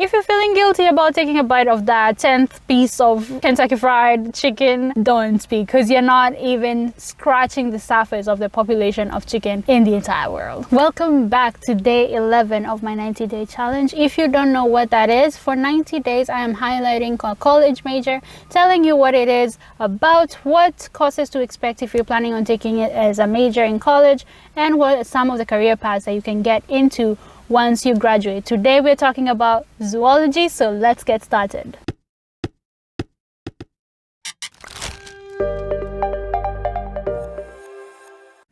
If you're feeling guilty about taking a bite of that 10th piece of Kentucky Fried Chicken, don't speak, because you're not even scratching the surface of the population of chicken in the entire world. Welcome back to day 11 of my 90-day challenge. If you don't know what that is, for 90 days I am highlighting a college major, telling you what it is about, what courses to expect if you're planning on taking it as a major in college, and what are some of the career paths that you can get into once you graduate. Today we're talking about zoology, so let's get started.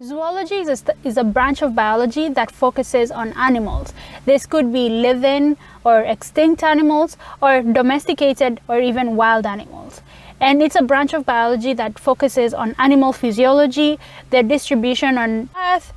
Zoology is a branch of biology that focuses on animals. This could be living or extinct animals, or domesticated or even wild animals. And it's a branch of biology that focuses on animal physiology, their distribution on Earth,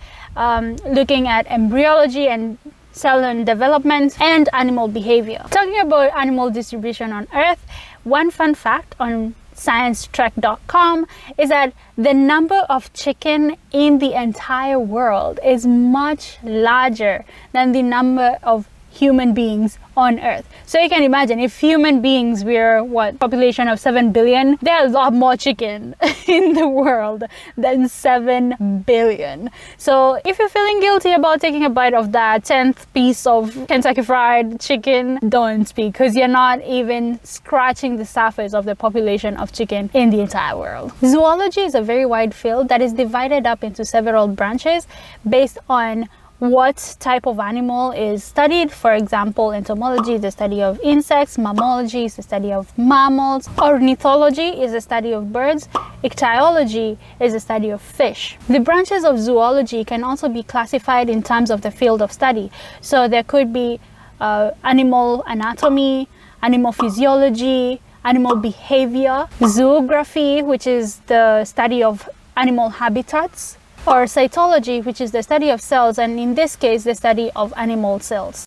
looking at embryology and cell development, and animal behavior. Talking about animal distribution on Earth, one fun fact on sciencetrek.com is that the number of chicken in the entire world is much larger than the number of human beings on Earth. So you can imagine, if human beings were population of 7 billion, there are a lot more chicken in the world than 7 billion. So if you're feeling guilty about taking a bite of that 10th piece of Kentucky Fried Chicken, don't speak, because you're not even scratching the surface of the population of chicken in the entire world. Zoology is a very wide field that is divided up into several branches based on what type of animal is studied. For example, entomology is the study of insects, mammalogy is the study of mammals, ornithology is the study of birds, ichthyology is the study of fish. The branches of zoology can also be classified in terms of the field of study. So there could be animal anatomy, animal physiology, animal behavior, zoography, which is the study of animal habitats, or cytology, which is the study of cells, and in this case, the study of animal cells.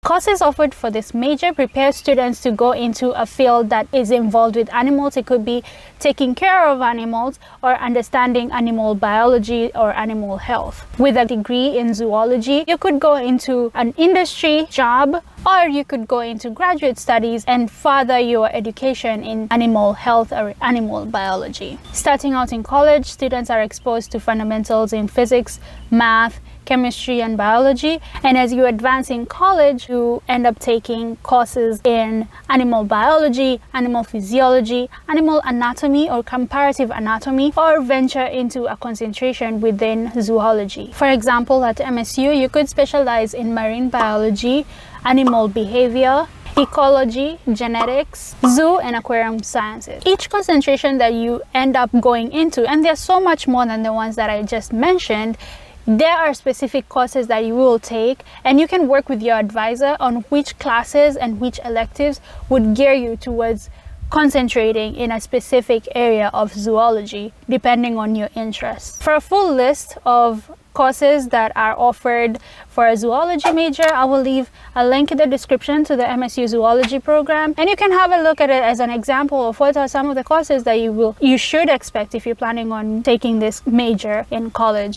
Courses offered for this major prepare students to go into a field that is involved with animals. It could be taking care of animals or understanding animal biology or animal health. With a degree in zoology, you could go into an industry job, or you could go into graduate studies and further your education in animal health or animal biology. Starting out in college, students are exposed to fundamentals in physics, math, chemistry, and biology. And as you advance in college, you end up taking courses in animal biology, animal physiology, animal anatomy or comparative anatomy, or venture into a concentration within zoology. For example, at MSU, you could specialize in marine biology, animal behavior, ecology, genetics, zoo, and aquarium sciences. Each concentration that you end up going into, and there's so much more than the ones that I just mentioned, there are specific courses that you will take, and you can work with your advisor on which classes and which electives would gear you towards concentrating in a specific area of zoology, depending on your interests. For a full list of courses that are offered for a zoology major, I will leave a link in the description to the MSU Zoology program, and you can have a look at it as an example of what are some of the courses that you should expect if you're planning on taking this major in college.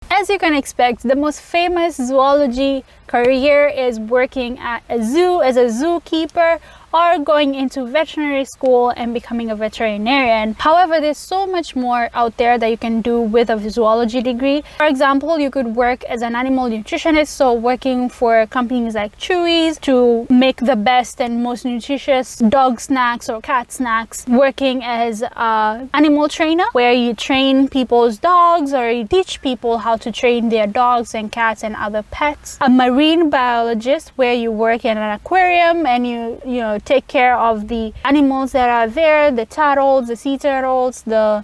As you can expect, the most famous zoology career is working at a zoo as a zookeeper, or going into veterinary school and becoming a veterinarian. However, there's so much more out there that you can do with a zoology degree. For example, you could work as an animal nutritionist, so working for companies like Chewy's to make the best and most nutritious dog snacks or cat snacks. Working as an animal trainer, where you train people's dogs or you teach people how to train their dogs and cats and other pets. A marine biologist, where you work in an aquarium and you take care of the animals that are there, the turtles, the sea turtles, the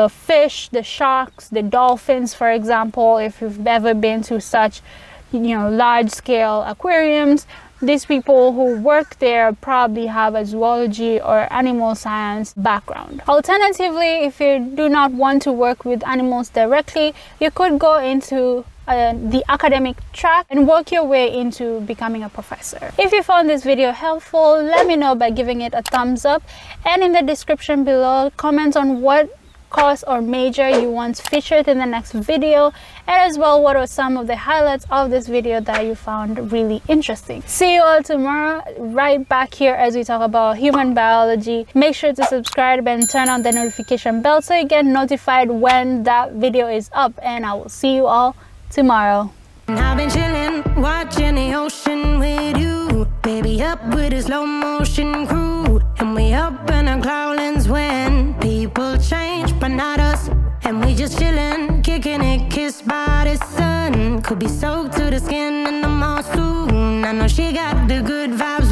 fish, the sharks, the dolphins, for example. If you've ever been to such large scale aquariums, these people who work there probably have a zoology or animal science background. Alternatively, if you do not want to work with animals directly, you could go into the academic track and work your way into becoming a professor. If you found this video helpful, let me know by giving it a thumbs up, and in the description below, comment on what course or major you want featured in the next video, and as well what are some of the highlights of this video that you found really interesting. See you all tomorrow right back here as we talk about human biology. Make sure to subscribe and turn on the notification bell so you get notified when that video is up, and I will see you all tomorrow. I've been chillin', watching the ocean with you, baby, up with a slow motion crew, and we up in our clouds when people change, but not us, and we just chillin', kicking it, kissed by the sun, could be soaked to the skin in the mall soon. I know she got the good vibes.